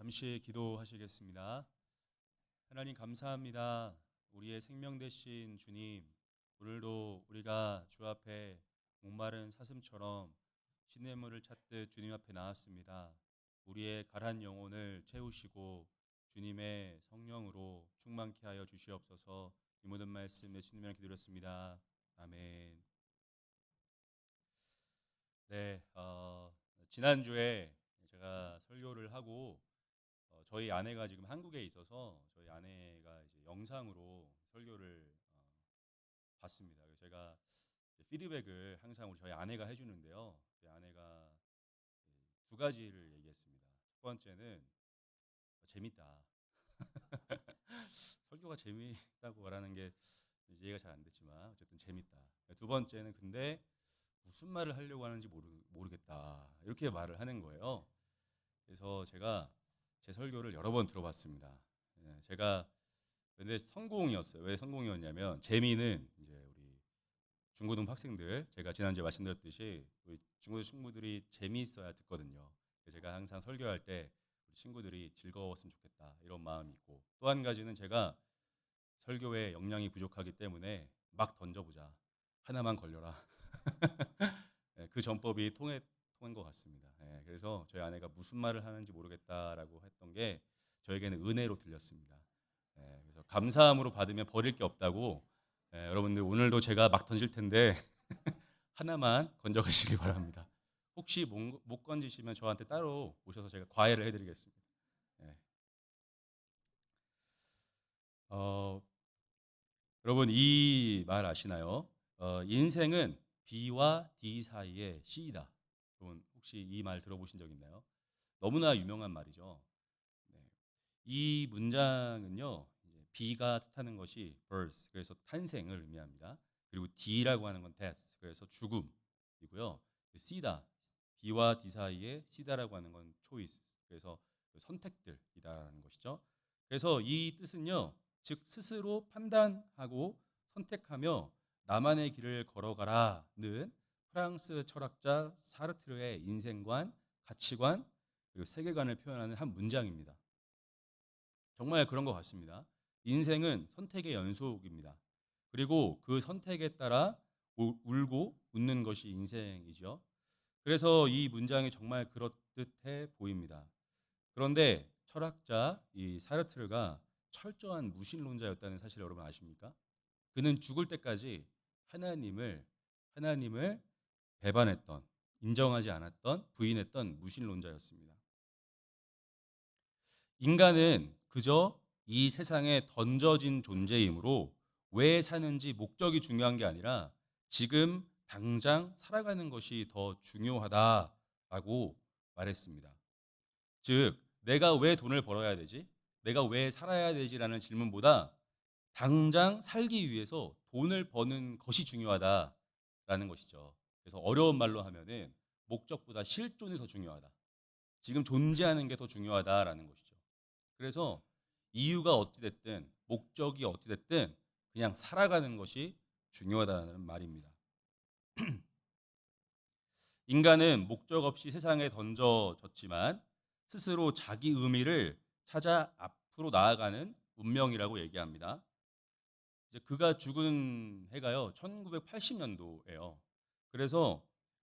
잠시 기도하시겠습니다. 하나님 감사합니다. 우리의 생명 되신 주님, 오늘도 우리가 주 앞에 목마른 사슴처럼 시냇물을 찾듯 주님 앞에 나왔습니다. 우리의 가란 영혼을 채우시고 주님의 성령으로 충만케 하여 주시옵소서. 이 모든 말씀 예수님이랑 기도했습니다. 아멘. 네, 지난주에 제가 설교를 하고 저희 아내가 지금 한국에 있어서 저희 아내가 이제 영상으로 설교를 봤습니다. 그래서 제가 이제 피드백을 항상 우리 저희 아내가 해주는데요. 저희 아내가 두 가지를 얘기했습니다. 첫 번째는 재밌다. 설교가 재미있다고 말하는 게 이해가 잘 안 됐지만 어쨌든 재밌다. 두 번째는 근데 무슨 말을 하려고 하는지 모르겠다. 이렇게 말을 하는 거예요. 그래서 제가 제 설교를 여러 번 들어봤습니다. 제가 근데 성공이었어요. 왜 성공이었냐면 재미는 이제 우리 중고등 학생들 제가 지난주에 말씀드렸듯이 우리 중고등 친구들이 재미있어야 듣거든요. 제가 항상 설교할 때 우리 친구들이 즐거웠으면 좋겠다 이런 마음이 있고 또 한 가지는 제가 설교에 역량이 부족하기 때문에 막 던져보자. 하나만 걸려라. 그 전법이 통한 것 같습니다. 그래서 저희 아내가 무슨 말을 하는지 모르겠다라고 했던 게 저에게는 은혜로 들렸습니다. 그래서 감사함으로 받으면 버릴 게 없다고 여러분들 오늘도 제가 막 던질 텐데 하나만 건져가시기 바랍니다. 혹시 못 건지시면 저한테 따로 오셔서 제가 과외를 해드리겠습니다. 어, 여러분 이 말 아시나요? 인생은 B와 D 사이의 C이다. 여러분 혹시 이 말 들어보신 적 있나요? 너무나 유명한 말이죠. 네. 이 문장은요, 이제 B가 뜻하는 것이 birth, 그래서 탄생을 의미합니다. 그리고 D라고 하는 건 death, 그래서 죽음이고요. C다, B와 D 사이에 C다라고 하는 건 choice, 그래서 선택들이다라는 것이죠. 그래서 이 뜻은요, 즉 스스로 판단하고 선택하며 나만의 길을 걸어가라는 프랑스 철학자 사르트르의 인생관, 가치관, 그리고 세계관을 표현하는 한 문장입니다. 정말 그런 것 같습니다. 인생은 선택의 연속입니다. 그리고 그 선택에 따라 울고 웃는 것이 인생이죠. 그래서 이 문장이 정말 그렇듯해 보입니다. 그런데 철학자 이 사르트르가 철저한 무신론자였다는 사실 여러분 아십니까? 그는 죽을 때까지 하나님을 배반했던, 인정하지 않았던, 부인했던 무신론자였습니다. 인간은 그저 이 세상에 던져진 존재이므로 왜 사는지 목적이 중요한 게 아니라 지금 당장 살아가는 것이 더 중요하다라고 말했습니다. 즉, 내가 왜 돈을 벌어야 되지? 내가 왜 살아야 되지라는 질문보다 당장 살기 위해서 돈을 버는 것이 중요하다라는 것이죠. 그래서 어려운 말로 하면은 목적보다 실존이 더 중요하다. 지금 존재하는 게 더 중요하다라는 것이죠. 그래서 이유가 어찌됐든 목적이 어찌됐든 그냥 살아가는 것이 중요하다는 말입니다. 인간은 목적 없이 세상에 던져졌지만 스스로 자기 의미를 찾아 앞으로 나아가는 운명이라고 얘기합니다. 이제 그가 죽은 해가요 1980년도예요. 그래서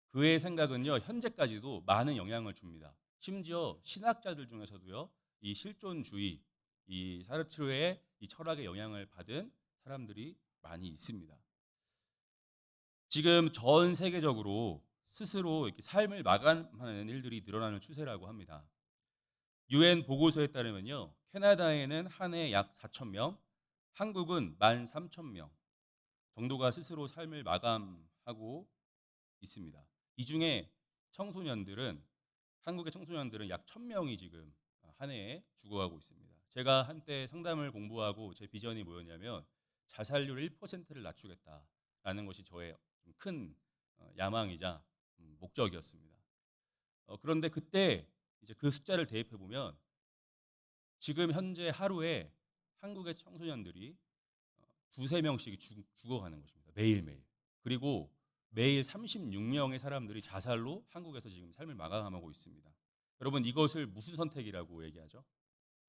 그의 생각은요 현재까지도 많은 영향을 줍니다. 심지어 신학자들 중에서도요 이 실존주의, 이 사르트르의 이 철학의 영향을 받은 사람들이 많이 있습니다. 지금 전 세계적으로 스스로 이렇게 삶을 마감하는 일들이 늘어나는 추세라고 합니다. 유엔 보고서에 따르면요, 캐나다에는 한 해 약 4천 명, 한국은 13,000명 정도가 스스로 삶을 마감하고 있습니다. 이 중에 청소년들은 한국의 청소년들은 약 1,000명이 지금 한 해에 죽어가고 있습니다. 제가 한때 상담을 공부하고 제 비전이 뭐였냐면 자살률 1%를 낮추겠다라는 것이 저의 큰 야망이자 목적이었습니다. 그런데 그때 이제 그 숫자를 대입해 보면 지금 현재 하루에 한국의 청소년들이 두세 명씩 죽어가는 것입니다. 매일매일. 그리고 매일 36명의 사람들이 자살로 한국에서 지금 삶을 마감하고 있습니다. 여러분 이것을 무슨 선택이라고 얘기하죠?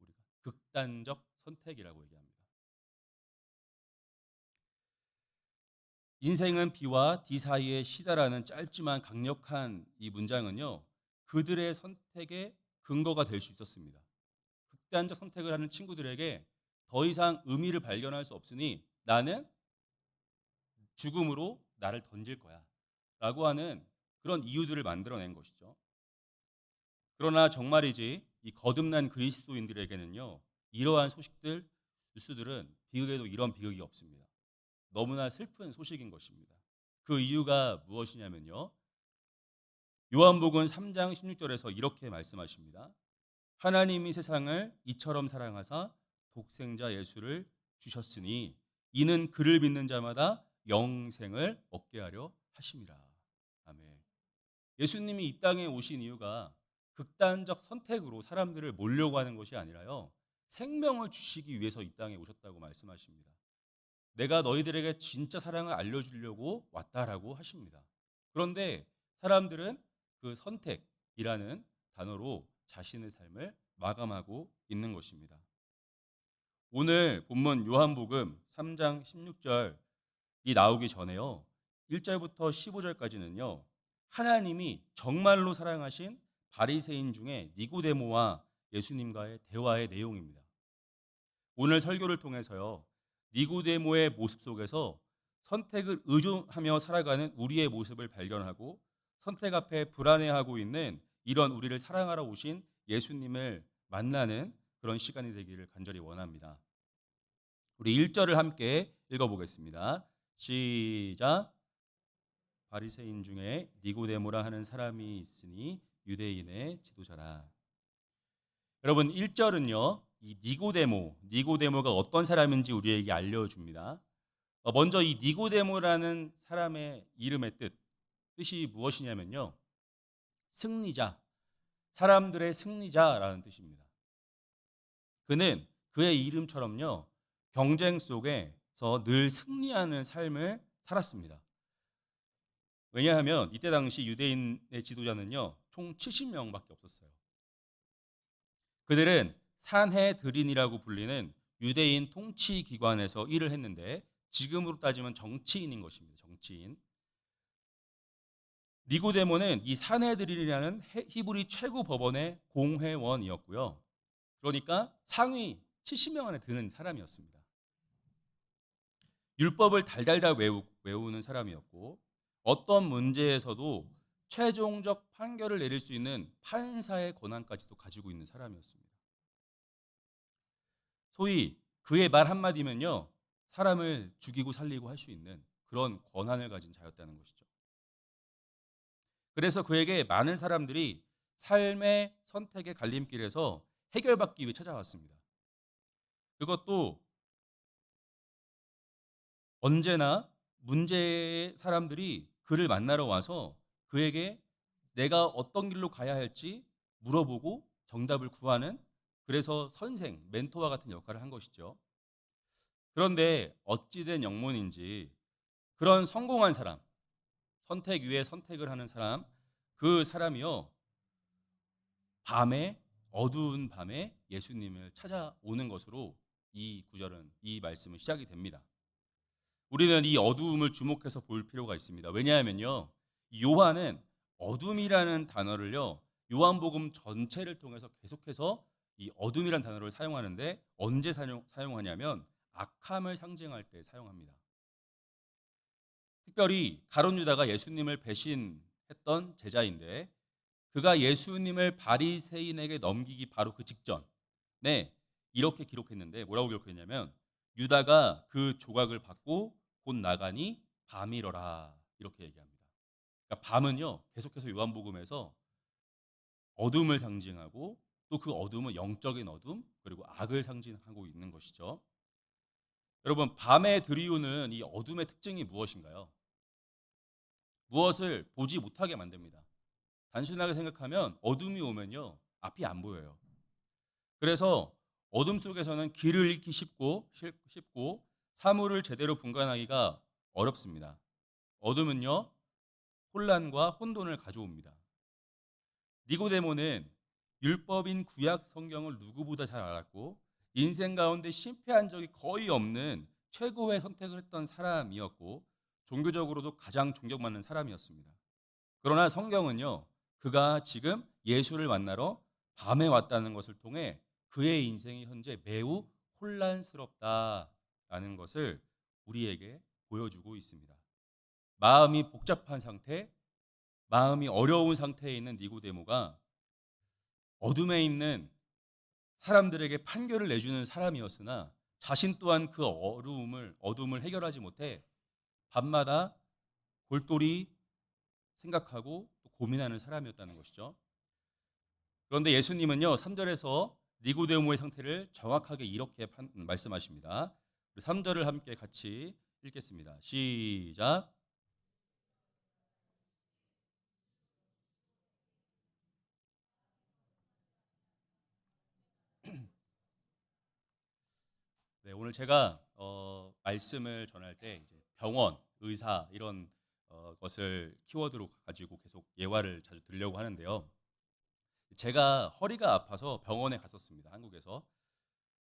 우리가 극단적 선택이라고 얘기합니다. 인생은 B와 D 사이의 시다라는 짧지만 강력한 이 문장은요. 그들의 선택의 근거가 될 수 있었습니다. 극단적 선택을 하는 친구들에게 더 이상 의미를 발견할 수 없으니 나는 죽음으로 나를 던질 거야 라고 하는 그런 이유들을 만들어낸 것이죠. 그러나 정말이지 이 거듭난 그리스도인들에게는요. 이러한 소식들, 뉴스들은 비극에도 이런 비극이 없습니다. 너무나 슬픈 소식인 것입니다. 그 이유가 무엇이냐면요. 요한복음 3장 16절에서 이렇게 말씀하십니다. 하나님이 세상을 이처럼 사랑하사 독생자 예수를 주셨으니 이는 그를 믿는 자마다 영생을 얻게 하려 하심이라. 아멘. 예수님이 이 땅에 오신 이유가 극단적 선택으로 사람들을 몰려고 하는 것이 아니라요. 생명을 주시기 위해서 이 땅에 오셨다고 말씀하십니다. 내가 너희들에게 진짜 사랑을 알려주려고 왔다라고 하십니다. 그런데 사람들은 그 선택이라는 단어로 자신의 삶을 마감하고 있는 것입니다. 오늘 본문 요한복음 3장 16절이 나오기 전에요. 1절부터 15절까지는요. 하나님이 정말로 사랑하신 바리새인 중에 니고데모와 예수님과의 대화의 내용입니다. 오늘 설교를 통해서요. 니고데모의 모습 속에서 선택을 의존하며 살아가는 우리의 모습을 발견하고 선택 앞에 불안해하고 있는 이런 우리를 사랑하러 오신 예수님을 만나는 그런 시간이 되기를 간절히 원합니다. 우리 1절을 함께 읽어보겠습니다. 시작. 바리새인 중에 니고데모라 하는 사람이 있으니 유대인의 지도자라. 여러분 1절은요. 이 니고데모가 어떤 사람인지 우리에게 알려줍니다. 먼저 이 니고데모라는 사람의 이름의 뜻이 무엇이냐면요. 승리자, 사람들의 승리자라는 뜻입니다. 그는 그의 이름처럼요. 경쟁 속에서 늘 승리하는 삶을 살았습니다. 왜냐하면 이때 당시 유대인의 지도자는요. 총 70명밖에 없었어요. 그들은 산헤드린이라고 불리는 유대인 통치 기관에서 일을 했는데 지금으로 따지면 정치인인 것입니다. 정치인. 니고데모는 이 산헤드린이라는 히브리 최고 법원의 공회원이었고요. 그러니까 상위 70명 안에 드는 사람이었습니다. 율법을 달달달 외우는 사람이었고 어떤 문제에서도 최종적 판결을 내릴 수 있는 판사의 권한까지도 가지고 있는 사람이었습니다. 소위 그의 말 한마디면요. 사람을 죽이고 살리고 할 수 있는 그런 권한을 가진 자였다는 것이죠. 그래서 그에게 많은 사람들이 삶의 선택의 갈림길에서 해결받기 위해 찾아왔습니다. 그것도 언제나 문제의 사람들이 그를 만나러 와서 그에게 내가 어떤 길로 가야 할지 물어보고 정답을 구하는 그래서 선생, 멘토와 같은 역할을 한 것이죠. 그런데 어찌된 영문인지 그런 성공한 사람, 선택 위에 선택을 하는 사람, 그 사람이요. 어두운 밤에 예수님을 찾아오는 것으로 이 구절은, 이 말씀은 시작이 됩니다. 우리는 이 어두움을 주목해서 볼 필요가 있습니다. 왜냐하면요. 요한은 어둠이라는 단어를요. 요한복음 전체를 통해서 계속해서 이 어둠이라는 단어를 사용하는데 언제 사용하냐면 악함을 상징할 때 사용합니다. 특별히 가룟 유다가 예수님을 배신했던 제자인데 그가 예수님을 바리새인에게 넘기기 바로 그 직전에 이렇게 기록했는데 뭐라고 기록했냐면 유다가 그 조각을 받고 곧 나가니 밤이러라 이렇게 얘기합니다. 그러니까 밤은요 계속해서 요한복음에서 어둠을 상징하고 또 그 어둠은 영적인 어둠 그리고 악을 상징하고 있는 것이죠. 여러분 밤에 드리우는 이 어둠의 특징이 무엇인가요? 무엇을 보지 못하게 만듭니다. 단순하게 생각하면 어둠이 오면요 앞이 안 보여요. 그래서 어둠 속에서는 길을 잃기 쉽고 사물을 제대로 분간하기가 어렵습니다. 어둠은요 혼란과 혼돈을 가져옵니다. 니고데모는 율법인 구약 성경을 누구보다 잘 알았고 인생 가운데 실패한 적이 거의 없는 최고의 선택을 했던 사람이었고 종교적으로도 가장 존경받는 사람이었습니다. 그러나 성경은요, 그가 지금 예수를 만나러 밤에 왔다는 것을 통해 그의 인생이 현재 매우 혼란스럽다라는 것을 우리에게 보여주고 있습니다. 마음이 복잡한 상태, 마음이 어려운 상태에 있는 니고데모가 어둠에 있는 사람들에게 판결을 내주는 사람이었으나 자신 또한 그 어둠을 해결하지 못해 밤마다 골똘히 생각하고 또 고민하는 사람이었다는 것이죠. 그런데 예수님은요, 3절에서 니고데모의 상태를 정확하게 이렇게 말씀하십니다. 3절을 함께 같이 읽겠습니다. 시작. 네, 오늘 제가 말씀을 전할 때 이제 병원, 의사 이런 것을 키워드로 가지고 계속 예화를 자주 들려고 하는데요. 제가 허리가 아파서 병원에 갔었습니다. 한국에서.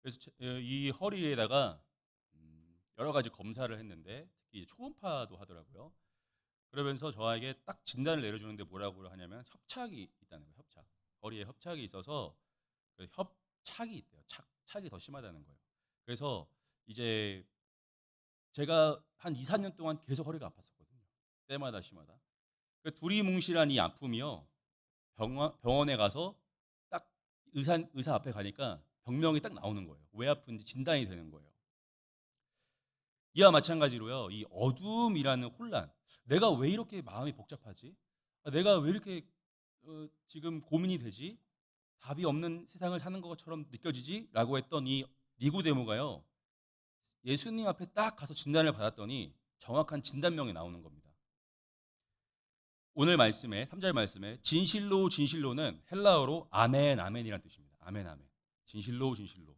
그래서 이 허리에다가 여러 가지 검사를 했는데 특히 초음파도 하더라고요. 그러면서 저에게 딱 진단을 내려주는데 뭐라고 하냐면 협착이 있다는 거예요. 협착. 허리에 협착이 있어서 그 협착이 있대요. 착이 더 심하다는 거예요. 그래서 이제 제가 한 2, 4년 동안 계속 허리가 아팠었거든요. 때마다 심하다. 그 두리뭉실한 이 아픔이요. 병원에 가서 딱 의사 앞에 가니까 병명이 딱 나오는 거예요. 왜 아픈지 진단이 되는 거예요. 이와 마찬가지로요. 이 어둠이라는 혼란. 내가 왜 이렇게 마음이 복잡하지? 내가 왜 이렇게 지금 고민이 되지? 답이 없는 세상을 사는 것처럼 느껴지지? 라고 했던 이 니고데모가요. 예수님 앞에 딱 가서 진단을 받았더니 정확한 진단명이 나오는 겁니다. 오늘 말씀에 3절 말씀에 진실로 진실로는 헬라어로 아멘 아멘이라는 뜻입니다. 아멘 아멘. 진실로 진실로.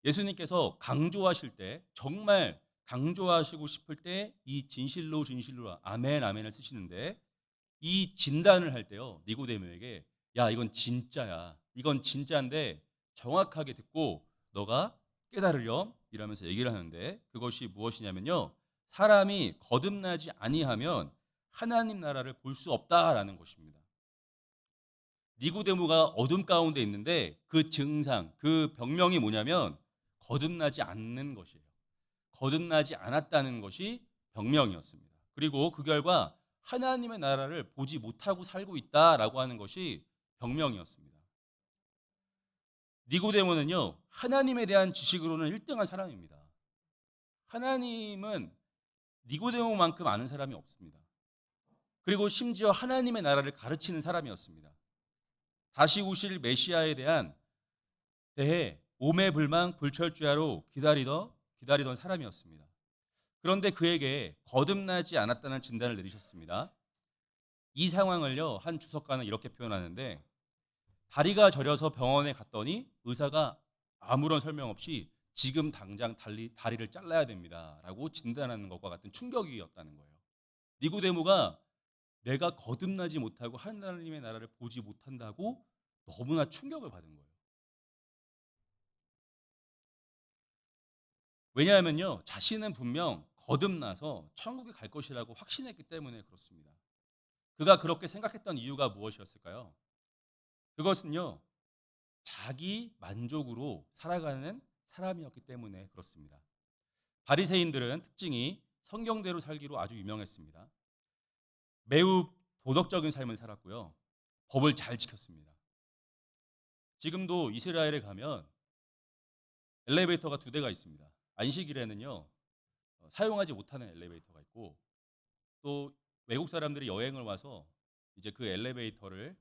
예수님께서 강조하실 때 정말 강조하시고 싶을 때 이 진실로 진실로 아멘 아멘을 쓰시는데 이 진단을 할 때요. 니고데모에게 야 이건 진짜야. 이건 진짜인데 정확하게 듣고 너가 깨달으렴 이러면서 얘기를 하는데 그것이 무엇이냐면요. 사람이 거듭나지 아니하면 하나님 나라를 볼 수 없다라는 것입니다. 니고데모가 어둠 가운데 있는데 그 증상, 그 병명이 뭐냐면 거듭나지 않는 것이에요. 거듭나지 않았다는 것이 병명이었습니다. 그리고 그 결과 하나님의 나라를 보지 못하고 살고 있다라고 하는 것이 병명이었습니다. 니고데모는요, 하나님에 대한 지식으로는 1등한 사람입니다. 하나님은 니고데모만큼 아는 사람이 없습니다. 그리고 심지어 하나님의 나라를 가르치는 사람이었습니다. 다시 오실 메시아에 대해 오매불망 불철주야로 기다리던 사람이었습니다. 그런데 그에게 거듭나지 않았다는 진단을 내리셨습니다. 이 상황을요, 한 주석가는 이렇게 표현하는데 다리가 저려서 병원에 갔더니 의사가 아무런 설명 없이 지금 당장 다리를 잘라야 됩니다라고 진단하는 것과 같은 충격이었다는 거예요. 니고데모가 내가 거듭나지 못하고 하나님의 나라를 보지 못한다고 너무나 충격을 받은 거예요. 왜냐하면요, 자신은 분명 거듭나서 천국에 갈 것이라고 확신했기 때문에 그렇습니다. 그가 그렇게 생각했던 이유가 무엇이었을까요? 그것은요, 자기 만족으로 살아가는 사람이었기 때문에 그렇습니다. 바리새인들은 특징이 성경대로 살기로 아주 유명했습니다. 매우 도덕적인 삶을 살았고요. 법을 잘 지켰습니다. 지금도 이스라엘에 가면 엘리베이터가 2대가 있습니다. 안식일에는요. 사용하지 못하는 엘리베이터가 있고 또 외국 사람들이 여행을 와서 이제 그 엘리베이터를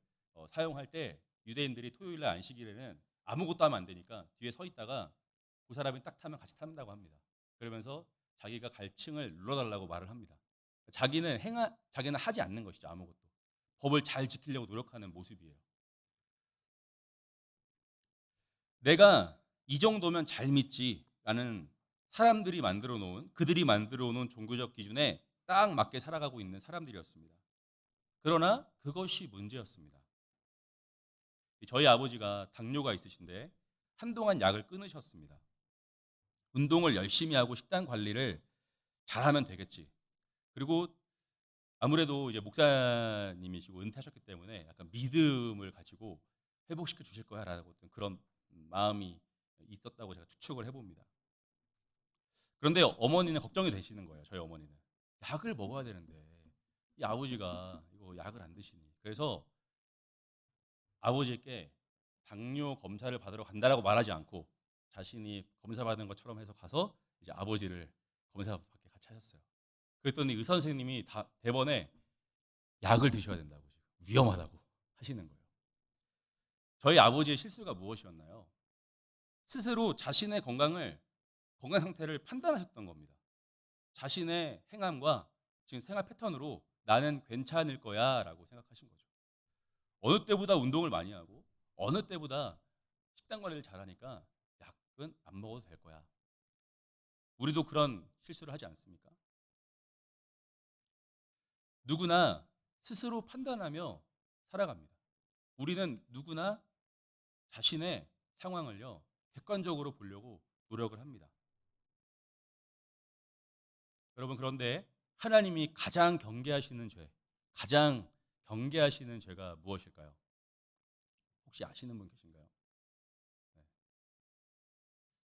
사용할 때 유대인들이 토요일 날 안식일에는 아무것도 하면 안 되니까 뒤에 서 있다가 그 사람이 딱 타면 같이 탄다고 합니다. 그러면서 자기가 갈 층을 눌러달라고 말을 합니다. 자기는 하지 않는 것이죠. 아무것도. 법을 잘 지키려고 노력하는 모습이에요. 내가 이 정도면 잘 믿지라는 그들이 만들어 놓은 종교적 기준에 딱 맞게 살아가고 있는 사람들이었습니다. 그러나 그것이 문제였습니다. 저희 아버지가 당뇨가 있으신데 한동안 약을 끊으셨습니다. 운동을 열심히 하고 식단 관리를 잘하면 되겠지. 그리고 아무래도 이제 목사님이시고 은퇴하셨기 때문에 약간 믿음을 가지고 회복시켜 주실 거야라고 어떤 그런 마음이 있었다고 제가 추측을 해봅니다. 그런데 어머니는 걱정이 되시는 거예요. 저희 어머니는 약을 먹어야 되는데 이 아버지가 이거 약을 안 드시니. 그래서 아버지께 당뇨 검사를 받으러 간다라고 말하지 않고 자신이 검사 받는 것처럼 해서 가서 이제 아버지를 검사 받게 같이 하셨어요. 그랬더니 의사 선생님이 다 대번에 약을 드셔야 된다고 위험하다고 하시는 거예요. 저희 아버지의 실수가 무엇이었나요? 스스로 자신의 건강 상태를 판단하셨던 겁니다. 자신의 행함과 지금 생활 패턴으로 나는 괜찮을 거야라고 생각하신 거죠. 어느 때보다 운동을 많이 하고 어느 때보다 식단 관리를 잘하니까 약은 안 먹어도 될 거야. 우리도 그런 실수를 하지 않습니까? 누구나 스스로 판단하며 살아갑니다. 우리는 누구나 자신의 상황을요 객관적으로 보려고 노력을 합니다. 여러분, 그런데 하나님이 가장 경계하시는 죄가 무엇일까요? 혹시 아시는 분 계신가요? 네.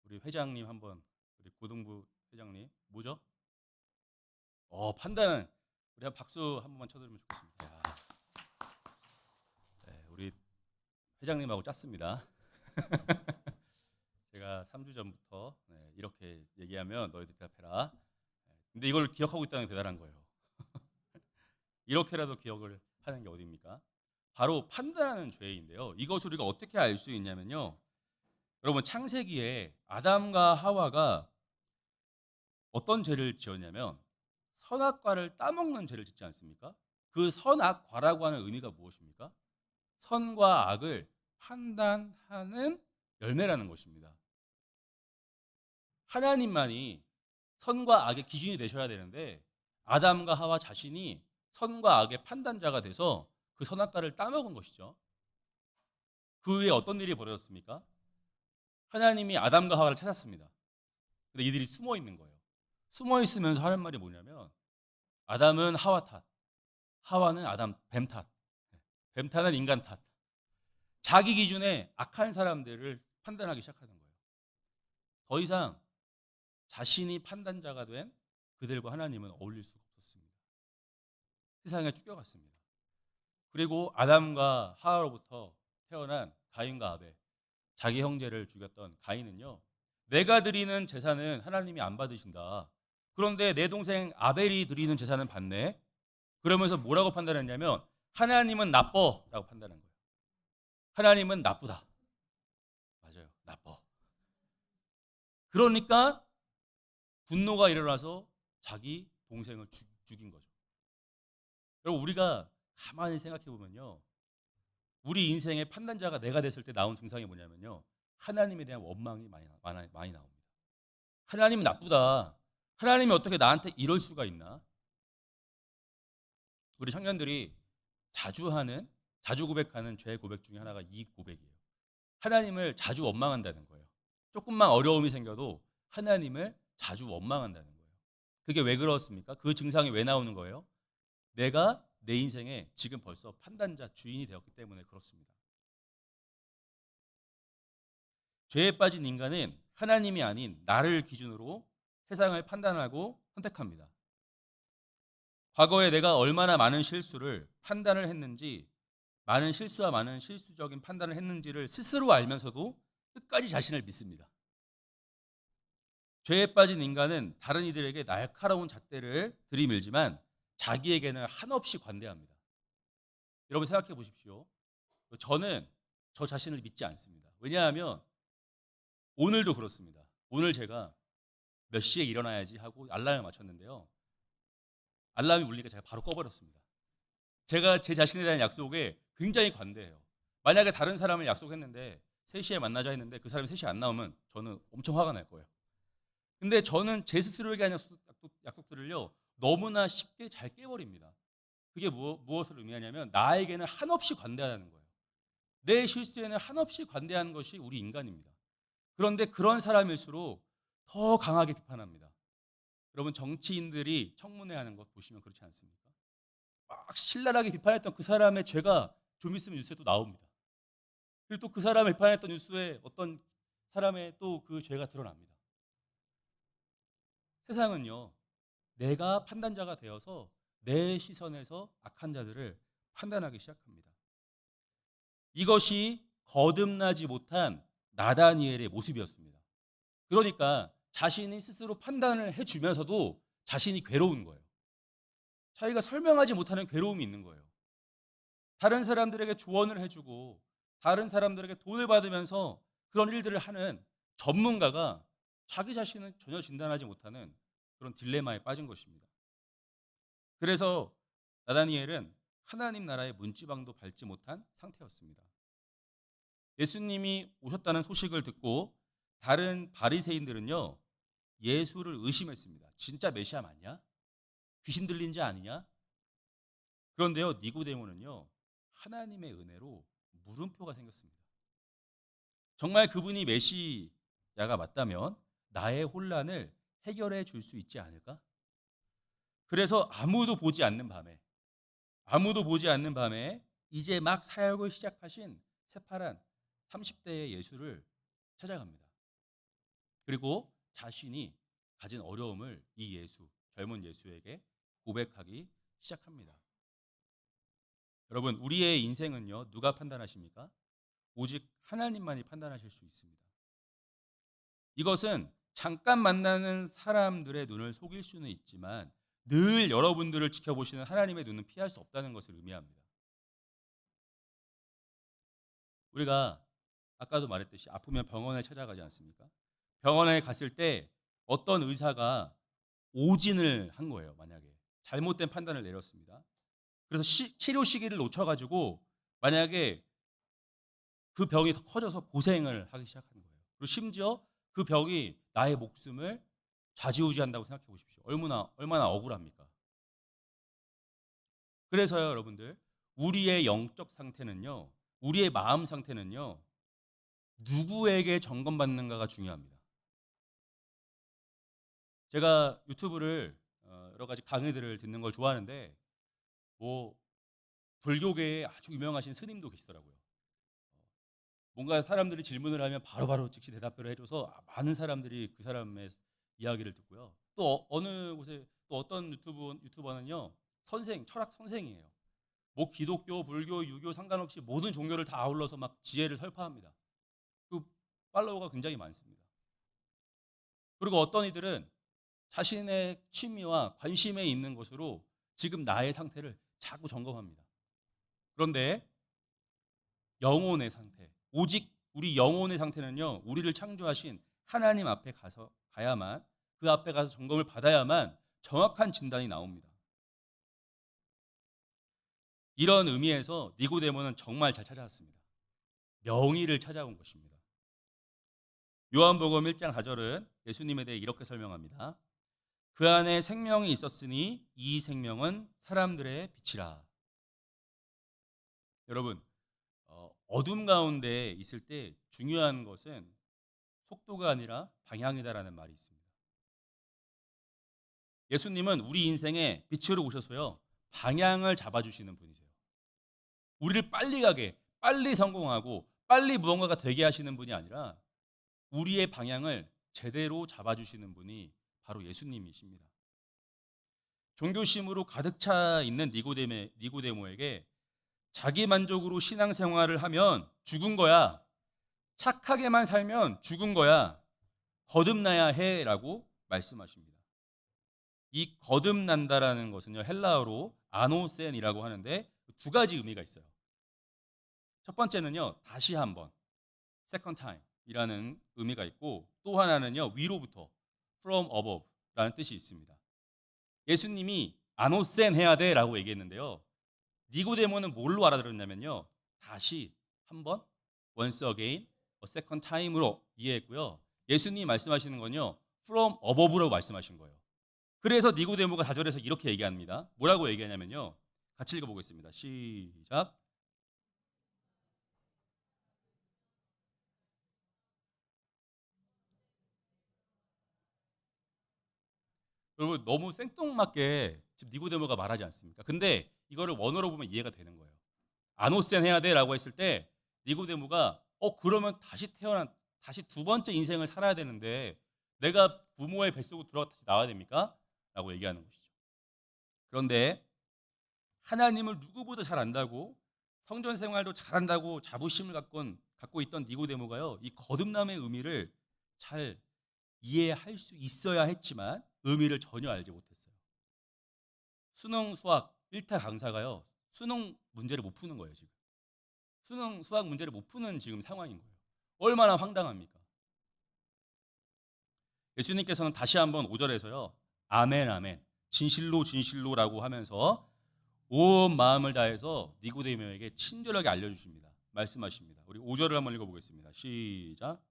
우리 회장님 한번, 우리 고등부 회장님 뭐죠? 판단은 우리 한 박수 한 번만 쳐드리면 좋겠습니다. 네, 우리 회장님하고 짰습니다. 제가 3주 전부터 이렇게 얘기하면 너희들 대답해라. 근데 이걸 기억하고 있다는 게 대단한 거예요. 이렇게라도 기억을 하는 게 어디입니까? 바로 판단하는 죄인데요. 이것을 우리가 어떻게 알 수 있냐면요. 여러분, 창세기에 아담과 하와가 어떤 죄를 지었냐면 선악과를 따먹는 죄를 짓지 않습니까? 그 선악과라고 하는 의미가 무엇입니까? 선과 악을 판단하는 열매라는 것입니다. 하나님만이 선과 악의 기준이 되셔야 되는데 아담과 하와 자신이 선과 악의 판단자가 돼서 그 선악과를 따먹은 것이죠. 그 후에 어떤 일이 벌어졌습니까? 하나님이 아담과 하와를 찾았습니다. 근데 이들이 숨어 있는 거예요. 숨어 있으면서 하는 말이 뭐냐면 아담은 하와 탓, 하와는 아담 뱀 탓, 뱀 탓은 인간 탓. 자기 기준에 악한 사람들을 판단하기 시작하는 거예요. 더 이상 자신이 판단자가 된 그들과 하나님은 어울릴 수가 없었습니다. 세상에 쫓겨갔습니다. 그리고 아담과 하와로부터 태어난 가인과 아벨, 자기 형제를 죽였던 가인은요, 내가 드리는 제사는 하나님이 안 받으신다. 그런데 내 동생 아벨이 드리는 제사는 받네. 그러면서 뭐라고 판단했냐면 하나님은 나빠라고 판단한 거예요. 하나님은 나쁘다. 맞아요. 나빠. 그러니까 분노가 일어나서 자기 동생을 죽인 거죠. 여러분, 우리가 가만히 생각해 보면요, 우리 인생의 판단자가 내가 됐을 때 나온 증상이 뭐냐면요, 하나님에 대한 원망이 많이 나옵니다. 하나님은 나쁘다. 하나님이 어떻게 나한테 이럴 수가 있나? 우리 청년들이 자주 고백하는 죄 고백 중에 하나가 이 고백이에요. 하나님을 자주 원망한다는 거예요. 조금만 어려움이 생겨도 하나님을 자주 원망한다는 거예요. 그게 왜 그렇습니까? 그 증상이 왜 나오는 거예요? 내가 내 인생에 지금 벌써 판단자, 주인이 되었기 때문에 그렇습니다. 죄에 빠진 인간은 하나님이 아닌 나를 기준으로 세상을 판단하고 선택합니다. 과거에 내가 얼마나 많은 실수를 판단을 했는지, 많은 실수와 많은 실수적인 판단을 했는지를 스스로 알면서도 끝까지 자신을 믿습니다. 죄에 빠진 인간은 다른 이들에게 날카로운 잣대를 들이밀지만 자기에게는 한없이 관대합니다. 여러분, 생각해 보십시오. 저는 저 자신을 믿지 않습니다. 왜냐하면 오늘도 그렇습니다. 오늘 제가 몇 시에 일어나야지 하고 알람을 맞췄는데요, 알람이 울리니까 제가 바로 꺼버렸습니다. 제가 제 자신에 대한 약속에 굉장히 관대해요. 만약에 다른 사람을 약속했는데 3시에 만나자 했는데 그 사람이 3시에 안 나오면 저는 엄청 화가 날 거예요. 근데 저는 제 스스로에게 한 약속들을요 너무나 쉽게 잘 깨버립니다. 그게 무엇을 의미하냐면 나에게는 한없이 관대하다는 거예요. 내 실수에는 한없이 관대한 것이 우리 인간입니다. 그런데 그런 사람일수록 더 강하게 비판합니다. 여러분, 정치인들이 청문회 하는 것 보시면 그렇지 않습니까? 막 신랄하게 비판했던 그 사람의 죄가 좀 있으면 뉴스에 또 나옵니다. 그리고 또 그 사람을 비판했던 뉴스에 어떤 사람의 또 그 죄가 드러납니다. 세상은요, 내가 판단자가 되어서 내 시선에서 악한 자들을 판단하기 시작합니다. 이것이 거듭나지 못한 나다니엘의 모습이었습니다. 그러니까 자신이 스스로 판단을 해주면서도 자신이 괴로운 거예요. 자기가 설명하지 못하는 괴로움이 있는 거예요. 다른 사람들에게 조언을 해주고 다른 사람들에게 돈을 받으면서 그런 일들을 하는 전문가가 자기 자신은 전혀 진단하지 못하는 그런 딜레마에 빠진 것입니다. 그래서 나다니엘은 하나님 나라의 문지방도 밟지 못한 상태였습니다. 예수님이 오셨다는 소식을 듣고 다른 바리새인들은요, 예수를 의심했습니다. 진짜 메시아 맞냐? 귀신 들린 자 아니냐? 그런데요, 니고데모는요, 하나님의 은혜로 물음표가 생겼습니다. 정말 그분이 메시아가 맞다면 나의 혼란을 해결해 줄 수 있지 않을까? 그래서 아무도 보지 않는 밤에 이제 막 사역을 시작하신 새파란 30대의 예수를 찾아갑니다. 그리고 자신이 가진 어려움을 이 예수, 젊은 예수에게 고백하기 시작합니다. 여러분, 우리의 인생은요, 누가 판단하십니까? 오직 하나님만이 판단하실 수 있습니다. 이것은 잠깐 만나는 사람들의 눈을 속일 수는 있지만 늘 여러분들을 지켜보시는 하나님의 눈은 피할 수 없다는 것을 의미합니다. 우리가 아까도 말했듯이 아프면 병원에 찾아가지 않습니까? 병원에 갔을 때 어떤 의사가 오진을 한 거예요. 만약에 잘못된 판단을 내렸습니다. 그래서 치료 시기를 놓쳐가지고 만약에 그 병이 더 커져서 고생을 하기 시작한 거예요. 그리고 심지어 그 병이 나의 목숨을 좌지우지한다고 생각해 보십시오. 얼마나 억울합니까? 그래서요, 여러분들, 우리의 영적 상태는요, 우리의 마음 상태는요, 누구에게 점검받는가가 중요합니다. 제가 유튜브를 여러 가지 강의들을 듣는 걸 좋아하는데 뭐 불교계에 아주 유명하신 스님도 계시더라고요. 뭔가 사람들이 질문을 하면 바로바로 즉시 대답을 해줘서 많은 사람들이 그 사람의 이야기를 듣고요. 또 어느 곳에 또 어떤 유튜버는요, 철학 선생이에요. 뭐 기독교, 불교, 유교 상관없이 모든 종교를 다 아울러서 막 지혜를 설파합니다. 그 팔로워가 굉장히 많습니다. 그리고 어떤 이들은 자신의 취미와 관심에 있는 것으로 지금 나의 상태를 자꾸 점검합니다. 그런데 영혼의 상태, 오직 우리 영혼의 상태는요, 우리를 창조하신 하나님 앞에 가야만, 그 앞에 가서 점검을 받아야만 정확한 진단이 나옵니다. 이런 의미에서 니고데모는 정말 잘 찾아왔습니다. 명의를 찾아온 것입니다. 요한복음 1장 4절은 예수님에 대해 이렇게 설명합니다. 그 안에 생명이 있었으니 이 생명은 사람들의 빛이라. 여러분, 어둠 가운데 있을 때 중요한 것은 속도가 아니라 방향이다라는 말이 있습니다. 예수님은 우리 인생에 빛으로 오셔서요, 방향을 잡아주시는 분이세요. 우리를 빨리 가게, 빨리 성공하고 빨리 무언가가 되게 하시는 분이 아니라 우리의 방향을 제대로 잡아주시는 분이 바로 예수님이십니다. 종교심으로 가득 차 있는 니고데모에게 자기 만족으로 신앙생활을 하면 죽은 거야, 착하게만 살면 죽은 거야, 거듭나야 해라고 말씀하십니다. 이 거듭난다라는 것은요, 헬라어로 아노센이라고 하는데 두 가지 의미가 있어요. 첫 번째는요, 다시 한번, second time 이라는 의미가 있고, 또 하나는요, 위로부터, from above라는 뜻이 있습니다. 예수님이 아노센 해야 돼라고 얘기했는데요, 니고데모는 뭘로 알아들었냐면요, 다시 한번, once again, a second time으로 이해했고요. 예수님이 말씀하시는 건요, from above라고 말씀하신 거예요. 그래서 니고데모가 4절에서 이렇게 얘기합니다. 뭐라고 얘기하냐면요, 같이 읽어보겠습니다. 시작. 여러분 너무 생뚱맞게 지금 니고데모가 말하지 않습니까? 근데 이거를 원어로 보면 이해가 되는 거예요. 아노센 해야 돼라고 했을 때 니고데모가 그러면 다시 두 번째 인생을 살아야 되는데 내가 부모의 뱃속으로 들어가 다시 나와야 됩니까? 라고 얘기하는 것이죠. 그런데 하나님을 누구보다 잘 안다고 성전 생활도 잘한다고 자부심을 갖고 있던 니고데모가요. 이 거듭남의 의미를 잘 이해할 수 있어야 했지만 의미를 전혀 알지 못했어요. 수능 수학 1타 강사가요. 수능 문제를 못 푸는 거예요, 지금. 수능 수학 문제를 못 푸는 지금 상황인 거예요. 얼마나 황당합니까? 예수님께서는 다시 한번 5절에서요. 아멘 아멘. 진실로 진실로라고 하면서 온 마음을 다해서 니고데모에게 친절하게 알려 주십니다. 말씀하십니다. 우리 5절을 한번 읽어 보겠습니다. 시작.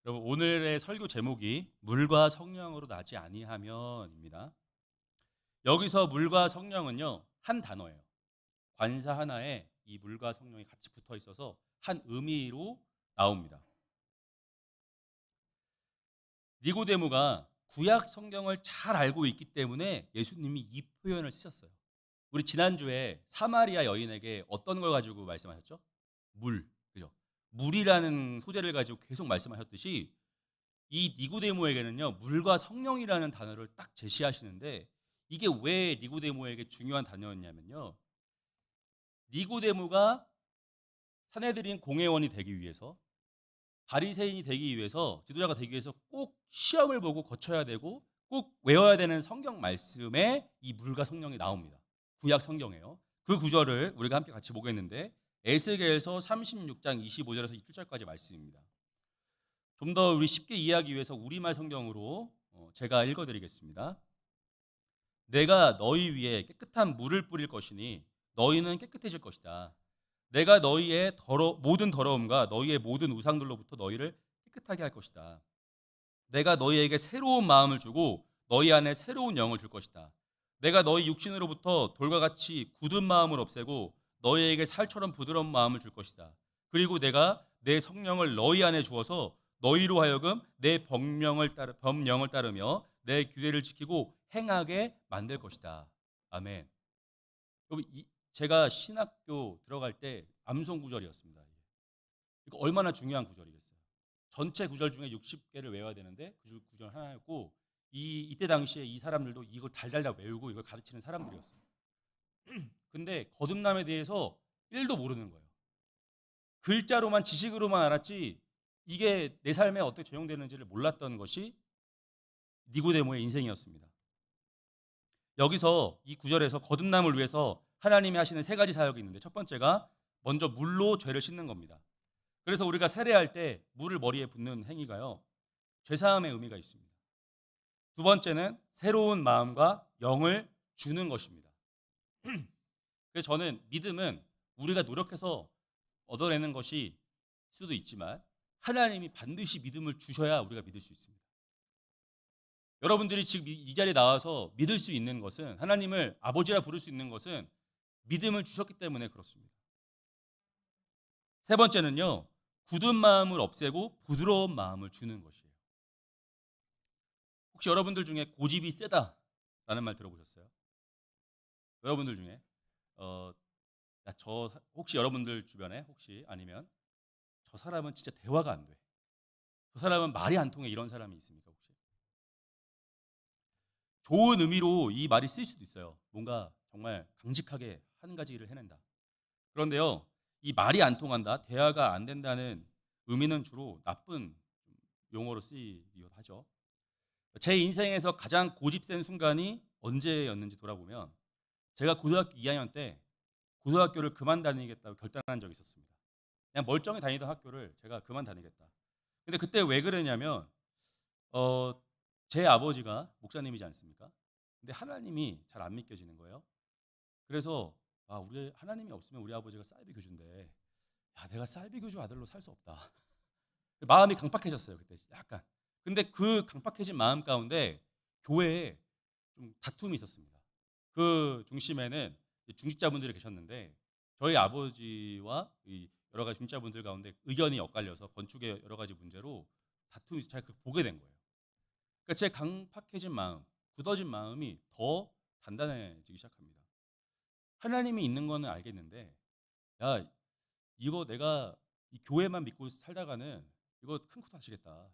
여러분 오늘의 설교 제목이 물과 성령으로 나지 아니하면입니다. 여기서 물과 성령은요 한 단어예요. 관사 하나에 이 물과 성령이 같이 붙어 있어서 한 의미로 나옵니다. 니고데모가 구약 성경을 잘 알고 있기 때문에 예수님이 이 표현을 쓰셨어요. 우리 지난주에 사마리아 여인에게 어떤 걸 가지고 말씀하셨죠? 물, 그죠? 물이라는 소재를 가지고 계속 말씀하셨듯이 이 니고데모에게는요 물과 성령이라는 단어를 딱 제시하시는데 이게 왜 니고데모에게 중요한 단어였냐면요 니고데모가 산헤드린 공회원이 되기 위해서 바리새인이 되기 위해서 지도자가 되기 위해서 꼭 시험을 보고 거쳐야 되고 꼭 외워야 되는 성경 말씀에 이 물과 성령이 나옵니다. 구약 성경에요. 그 구절을 우리가 함께 같이 보겠는데 에스겔서 36장 25절에서 27절까지 말씀입니다. 좀 더 우리 쉽게 이해하기 위해서 우리말 성경으로 제가 읽어드리겠습니다. 내가 너희 위에 깨끗한 물을 뿌릴 것이니 너희는 깨끗해질 것이다. 내가 너희의 모든 더러움과 너희의 모든 우상들로부터 너희를 깨끗하게 할 것이다. 내가 너희에게 새로운 마음을 주고 너희 안에 새로운 영을 줄 것이다. 내가 너희 육신으로부터 돌과 같이 굳은 마음을 없애고 너희에게 살처럼 부드러운 마음을 줄 것이다. 그리고 내가 내 성령을 너희 안에 주어서 너희로 하여금 내 법령을 따르며 내 규례를 지키고 행하게 만들 것이다. 아멘. 여러분, 제가 신학교 들어갈 때 암송 구절이었습니다. 이거 얼마나 중요한 구절이겠어요. 전체 구절 중에 60개를 외워야 되는데 그 구절 하나였고 이때 당시에 이 사람들도 이걸 달달달 외우고 이걸 가르치는 사람들이었어요. 근데 거듭남에 대해서 1도 모르는 거예요. 글자로만 지식으로만 알았지 이게 내 삶에 어떻게 적용되는지를 몰랐던 것이 니고데모의 인생이었습니다. 여기서 이 구절에서 거듭남을 위해서 하나님이 하시는 세 가지 사역이 있는데 첫 번째가 먼저 물로 죄를 씻는 겁니다. 그래서 우리가 세례할 때 물을 머리에 붓는 행위가요. 죄사함의 의미가 있습니다. 두 번째는 새로운 마음과 영을 주는 것입니다. 그래서 저는 믿음은 우리가 노력해서 얻어내는 것이 수도 있지만 하나님이 반드시 믿음을 주셔야 우리가 믿을 수 있습니다. 여러분들이 지금 이 자리에 나와서 믿을 수 있는 것은 하나님을 아버지라 부를 수 있는 것은 믿음을 주셨기 때문에 그렇습니다. 세 번째는요. 굳은 마음을 없애고 부드러운 마음을 주는 것이에요. 혹시 여러분들 중에 고집이 세다라는 말 들어보셨어요? 여러분들 중에 혹시 여러분들 주변에 혹시 아니면 저 사람은 진짜 대화가 안 돼. 저 사람은 말이 안 통해 이런 사람이 있습니까 혹시? 좋은 의미로 이 말이 쓰일 수도 있어요. 뭔가 정말 강직하게 한 가지 일을 해낸다. 그런데요, 이 말이 안 통한다, 대화가 안 된다는 의미는 주로 나쁜 용어로 쓰이기도 하죠. 제 인생에서 가장 고집센 순간이 언제였는지 돌아보면 제가 고등학교 2학년 때 고등학교를 그만 다니겠다고 결단한 적이 있었습니다. 그냥 멀쩡히 다니던 학교를 제가 그만 다니겠다. 근데 그때 왜 그러냐면 제 아버지가 목사님이지 않습니까? 근데 하나님이 잘 안 믿겨지는 거예요. 그래서 우리 하나님이 없으면 우리 아버지가 사이비 교주인데 내가 사이비 교주 아들로 살 수 없다. 마음이 강팍해졌어요 그때 약간. 근데 그 강팍해진 마음 가운데 교회에 좀 다툼이 있었습니다. 그 중심에는 중직자분들이 계셨는데 저희 아버지와 이 여러 가지 중직자분들 가운데 의견이 엇갈려서 건축의 여러 가지 문제로 다툼이 제가 그걸 보게 된 거예요. 그러니까 제 강팍해진 마음, 굳어진 마음이 더 단단해지기 시작합니다. 하나님이 있는 거는 알겠는데, 야, 이거 내가 이 교회만 믿고 살다가는 이거 큰 코 다치겠다.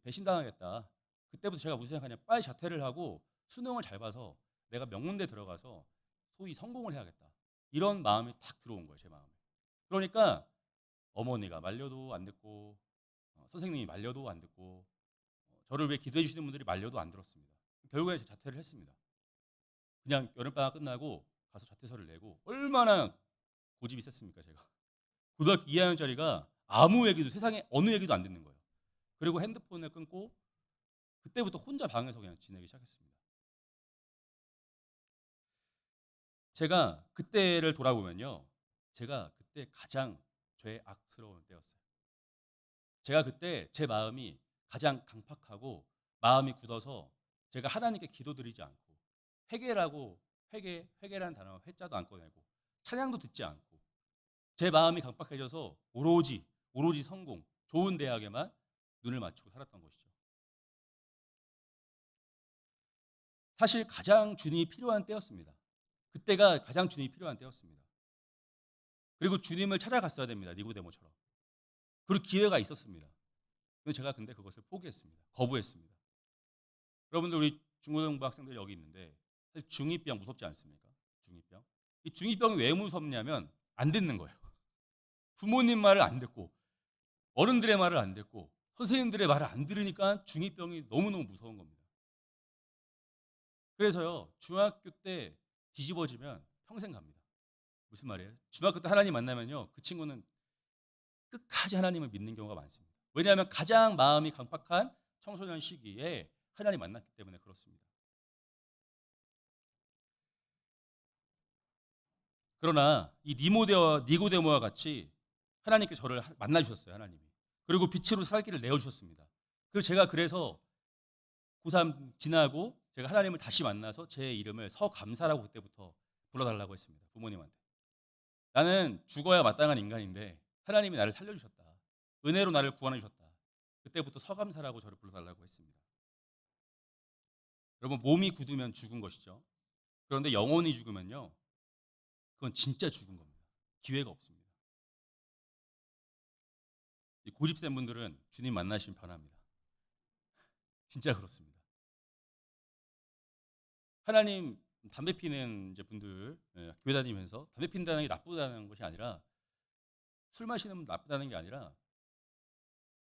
배신당하겠다. 그때부터 제가 무슨 생각하냐. 빨리 자퇴를 하고 수능을 잘 봐서 내가 명문대 들어가서 소위 성공을 해야겠다. 이런 마음이 탁 들어온 거예요, 제 마음에. 그러니까 어머니가 말려도 안 듣고 선생님이 말려도 안 듣고 저를 위해 기도해 주시는 분들이 말려도 안 들었습니다. 결국에 자퇴를 했습니다. 그냥 여름방학 끝나고 가서 자퇴서를 내고 얼마나 고집이 셌습니까, 제가. 고등학교 2학년짜리가 아무 얘기도 세상에 어느 얘기도 안 듣는 거예요. 그리고 핸드폰을 끊고 그때부터 혼자 방에서 그냥 지내기 시작했습니다. 제가 그때를 돌아보면요. 제가 그때 가장 죄악스러운 때였어요. 제가 그때 제 마음이 가장 강팍하고 마음이 굳어서 제가 하나님께 기도드리지 않고 회개라는 단어 회자도 안 꺼내고 찬양도 듣지 않고 제 마음이 강팍해져서 오로지 성공, 좋은 대학에만 눈을 맞추고 살았던 것이죠. 사실 가장 주님이 필요한 때였습니다. 그때가 가장 주님이 필요한 때였습니다. 그리고 주님을 찾아갔어야 됩니다. 니고데모처럼. 그리고 기회가 있었습니다. 근데 그것을 포기했습니다. 거부했습니다. 여러분들 우리 중고등부 학생들이 여기 있는데 사실 중2병 무섭지 않습니까? 중2병. 이 중2병이 왜 무섭냐면 안 듣는 거예요. 부모님 말을 안 듣고 어른들의 말을 안 듣고 선생님들의 말을 안 들으니까 중2병이 너무너무 무서운 겁니다. 그래서요. 중학교 때 뒤집어지면 평생 갑니다. 무슨 말이에요? 중학교 때 하나님 만나면요. 그 친구는 끝까지 하나님을 믿는 경우가 많습니다. 왜냐하면 가장 마음이 강팍한 청소년 시기에 하나님 만났기 때문에 그렇습니다. 그러나 이 니고데모와 같이 하나님께 저를 만나 주셨어요, 하나님이. 그리고 빛으로 살 길을 내어 주셨습니다. 그래서 고3 지나고 제가 하나님을 다시 만나서 제 이름을 서감사라고 그때부터 불러달라고 했습니다. 부모님한테. 나는 죽어야 마땅한 인간인데 하나님이 나를 살려주셨다. 은혜로 나를 구원해 주셨다. 그때부터 서감사라고 저를 불러달라고 했습니다. 여러분 몸이 굳으면 죽은 것이죠. 그런데 영혼이 죽으면요. 그건 진짜 죽은 겁니다. 기회가 없습니다. 고집 센 분들은 주님 만나시면 변합니다. 진짜 그렇습니다. 하나님 담배 피는 이제 분들 교회 다니면서 담배 핀다는 게 나쁘다는 것이 아니라 술 마시는 분 나쁘다는 게 아니라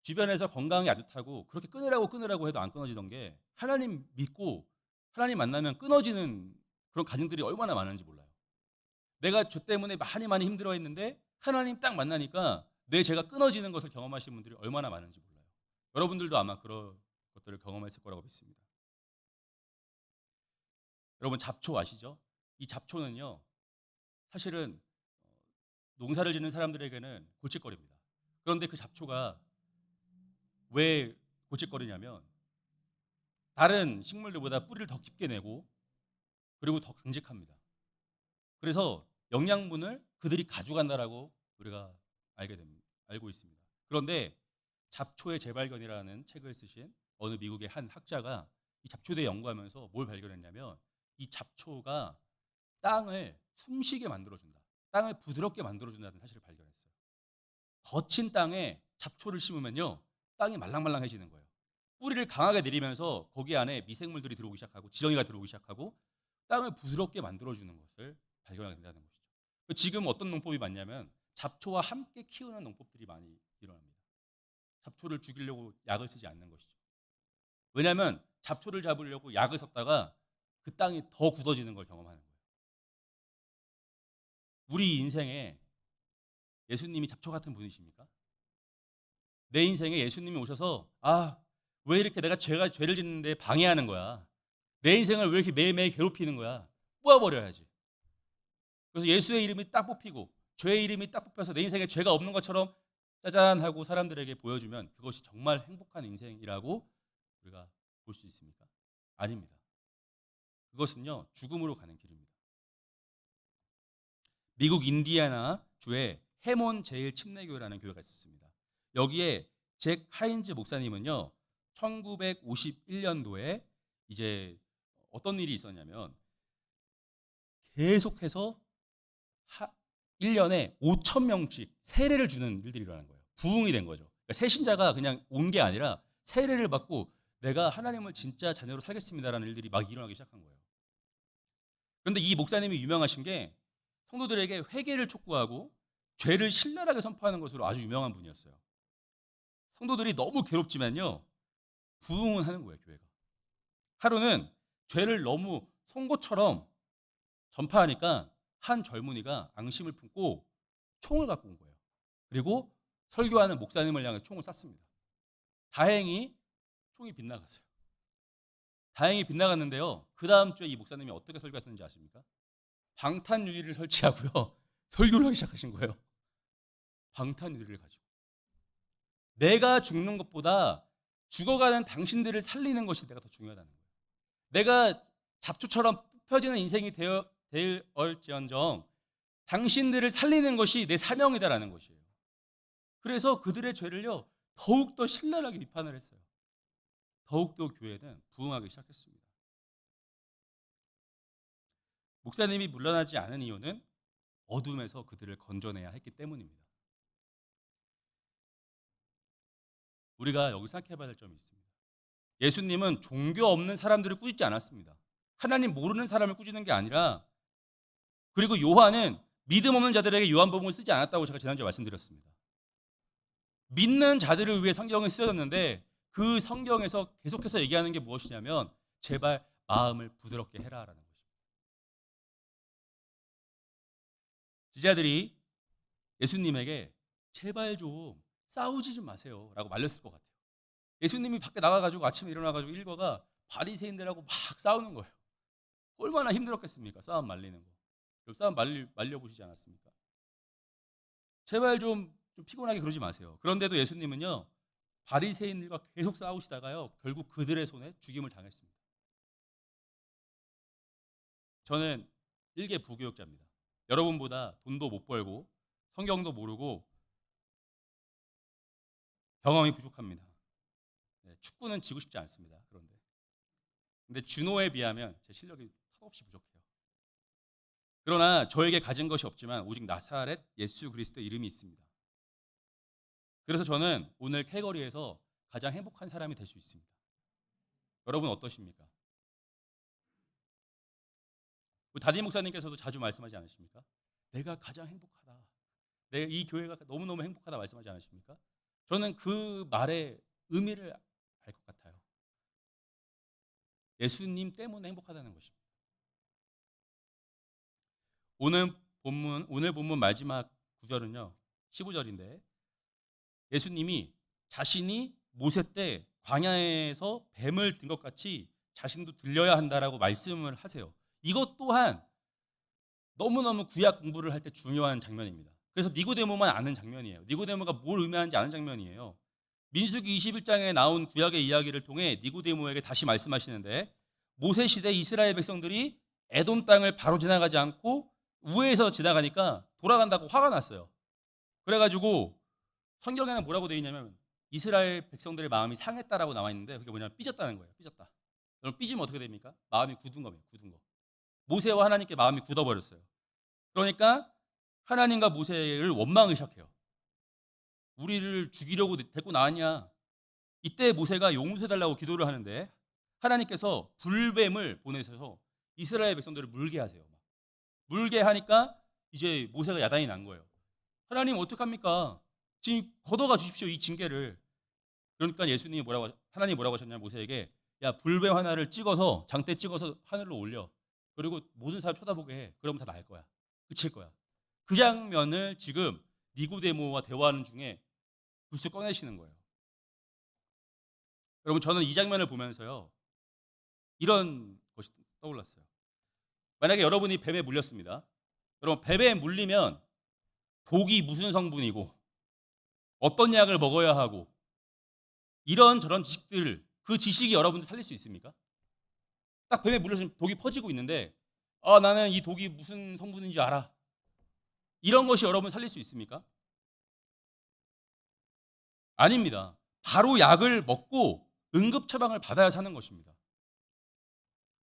주변에서 건강이 안 좋다고 그렇게 끊으라고 해도 안 끊어지던 게 하나님 믿고 하나님 만나면 끊어지는 그런 가정들이 얼마나 많은지 몰라요. 내가 죄 때문에 많이 힘들어했는데 하나님 딱 만나니까 내 죄가 끊어지는 것을 경험하시는 분들이 얼마나 많은지 몰라요. 여러분들도 아마 그런 것들을 경험했을 거라고 믿습니다. 여러분 잡초 아시죠? 이 잡초는요. 사실은 농사를 짓는 사람들에게는 골칫거리입니다. 그런데 그 잡초가 왜 골칫거리냐면 다른 식물들보다 뿌리를 더 깊게 내고 그리고 더 강직합니다. 그래서 영양분을 그들이 가져간다라고 우리가 알고 있습니다. 그런데 잡초의 재발견이라는 책을 쓰신 어느 미국의 한 학자가 이 잡초에 대해 연구하면서 뭘 발견했냐면 이 잡초가 땅을 숨쉬게 만들어준다. 땅을 부드럽게 만들어준다는 사실을 발견했어요. 거친 땅에 잡초를 심으면요. 땅이 말랑말랑해지는 거예요. 뿌리를 강하게 내리면서 거기 안에 미생물들이 들어오기 시작하고 지렁이가 들어오기 시작하고 땅을 부드럽게 만들어주는 것을 발견하게 된다는 것이죠. 지금 어떤 농법이 많냐면 잡초와 함께 키우는 농법들이 많이 일어납니다. 잡초를 죽이려고 약을 쓰지 않는 것이죠. 왜냐하면 잡초를 잡으려고 약을 썼다가 그 땅이 더 굳어지는 걸 경험하는 거예요. 우리 인생에 예수님이 잡초 같은 분이십니까? 내 인생에 예수님이 오셔서 왜 이렇게 내가 죄를 짓는데 방해하는 거야? 내 인생을 왜 이렇게 매일매일 괴롭히는 거야? 뽑아버려야지. 그래서 예수의 이름이 딱 뽑히고 죄의 이름이 딱 뽑혀서 내 인생에 죄가 없는 것처럼 짜잔 하고 사람들에게 보여주면 그것이 정말 행복한 인생이라고 우리가 볼 수 있습니까? 아닙니다. 그것은요 죽음으로 가는 길입니다. 미국 인디애나 주에 해몬 제일 침례교회라는 교회가 있었습니다. 여기에 잭 하인즈 목사님은요, 1951년도에 이제 어떤 일이 있었냐면 계속해서 1년에 5천 명씩 세례를 주는 일들이 일어나는 거예요. 부흥이 된 거죠. 그러니까 새신자가 그냥 온 게 아니라 세례를 받고 내가 하나님을 진짜 자녀로 살겠습니다라는 일들이 막 일어나기 시작한 거예요. 그런데 이 목사님이 유명하신 게 성도들에게 회개를 촉구하고 죄를 신랄하게 선포하는 것으로 아주 유명한 분이었어요. 성도들이 너무 괴롭지만요, 부흥은 하는 거예요, 교회가. 하루는 죄를 너무 송곳처럼 전파하니까 한 젊은이가 앙심을 품고 총을 갖고 온 거예요. 그리고 설교하는 목사님을 향해 총을 쐈습니다. 다행히 총이 빗나갔어요. 다행히 빗나갔는데요, 그 다음 주에 이 목사님이 어떻게 설교하셨는지 아십니까? 방탄 유리를 설치하고요, 설교를 하기 시작하신 거예요. 방탄 유리를 가지고. 내가 죽는 것보다 죽어가는 당신들을 살리는 것이 내가 더 중요하다는 거예요. 내가 잡초처럼 펴지는 인생이 되어올지언정 당신들을 살리는 것이 내 사명이다라는 것이에요. 그래서 그들의 죄를요, 더욱더 신랄하게 비판을 했어요. 더욱더 교회는 부흥하기 시작했습니다. 목사님이 물러나지 않은 이유는 어둠에서 그들을 건져내야 했기 때문입니다. 우리가 여기 생각해 봐야 될 점이 있습니다. 예수님은 종교 없는 사람들을 꾸짖지 않았습니다. 하나님 모르는 사람을 꾸짖는 게 아니라, 그리고 요한은 믿음 없는 자들에게 요한복음을 쓰지 않았다고 제가 지난주에 말씀드렸습니다. 믿는 자들을 위해 성경이 쓰여졌는데 그 성경에서 계속해서 얘기하는 게 무엇이냐면 제발 마음을 부드럽게 해라라는 것입니다. 지자들이 예수님에게 제발 좀 싸우지 좀 마세요 라고 말렸을 것 같아요. 예수님이 밖에 나가가지고 아침에 일어나가지고 일거가 바리새인들하고 막 싸우는 거예요. 얼마나 힘들었겠습니까? 싸움 말리는 거. 싸움 말려보시지 않았습니까? 제발 좀 피곤하게 그러지 마세요. 그런데도 예수님은요, 바리새인들과 계속 싸우시다가요, 결국 그들의 손에 죽임을 당했습니다. 저는 일개 부교육자입니다. 여러분보다 돈도 못 벌고 성경도 모르고 경험이 부족합니다. 축구는 지고 싶지 않습니다. 근데 준호에 비하면 제 실력이 턱없이 부족해요. 그러나 저에게 가진 것이 없지만 오직 나사렛 예수 그리스도의 이름이 있습니다. 그래서 저는 오늘 calgary에서 가장 행복한 사람이 될 수 있습니다. 여러분 어떠십니까? 우리 담임 목사님께서도 자주 말씀하지 않으십니까? 내가 가장 행복하다. 내가 이 교회가 너무너무 행복하다 말씀하지 않으십니까? 저는 그 말의 의미를 알 것 같아요. 예수님 때문에 행복하다는 것입니다. 오늘 본문 마지막 구절은요, 15절인데 예수님이 자신이 모세 때 광야에서 뱀을 든 것 같이 자신도 들려야 한다라고 말씀을 하세요. 이것 또한 너무너무 구약 공부를 할 때 중요한 장면입니다. 그래서 니고데모만 아는 장면이에요. 니고데모가 뭘 의미하는지 아는 장면이에요. 민수기 21장에 나온 구약의 이야기를 통해 니고데모에게 다시 말씀하시는데, 모세 시대 이스라엘 백성들이 에돔 땅을 바로 지나가지 않고 우회해서 지나가니까 돌아간다고 화가 났어요. 그래가지고 성경에는 뭐라고 되어 있냐면 이스라엘 백성들의 마음이 상했다라고 나와 있는데, 그게 뭐냐면 삐졌다는 거예요. 삐졌다. 여러분 삐지면 어떻게 됩니까? 마음이 굳은 거예요. 굳은 거. 모세와 하나님께 마음이 굳어버렸어요. 그러니까 하나님과 모세를 원망을 시작해요. 우리를 죽이려고 데리고 나왔냐? 이때 모세가 용서해달라고 기도를 하는데 하나님께서 불뱀을 보내셔서 이스라엘 백성들을 물게 하세요. 물게 하니까 이제 모세가 야단이 난 거예요. 하나님 어떡합니까? 지금 걷어가 주십시오, 이 징계를. 그러니까 하나님이 뭐라고 하셨냐면 모세에게, 야, 불뱀 하나를 찍어서 장대 찍어서 하늘로 올려. 그리고 모든 사람 쳐다보게 해. 그러면 다 나을 거야. 그칠 거야. 그 장면을 지금 니고데모와 대화하는 중에 불쑥 꺼내시는 거예요. 여러분, 저는 이 장면을 보면서요, 이런 것이 떠올랐어요. 만약에 여러분이 뱀에 물렸습니다. 여러분, 뱀에 물리면 독이 무슨 성분이고 어떤 약을 먹어야 하고 이런저런 지식들, 그 지식이 여러분들 살릴 수 있습니까? 딱 뱀에 물려서 독이 퍼지고 있는데, 나는 이 독이 무슨 성분인지 알아. 이런 것이 여러분 살릴 수 있습니까? 아닙니다. 바로 약을 먹고 응급 처방을 받아야 사는 것입니다.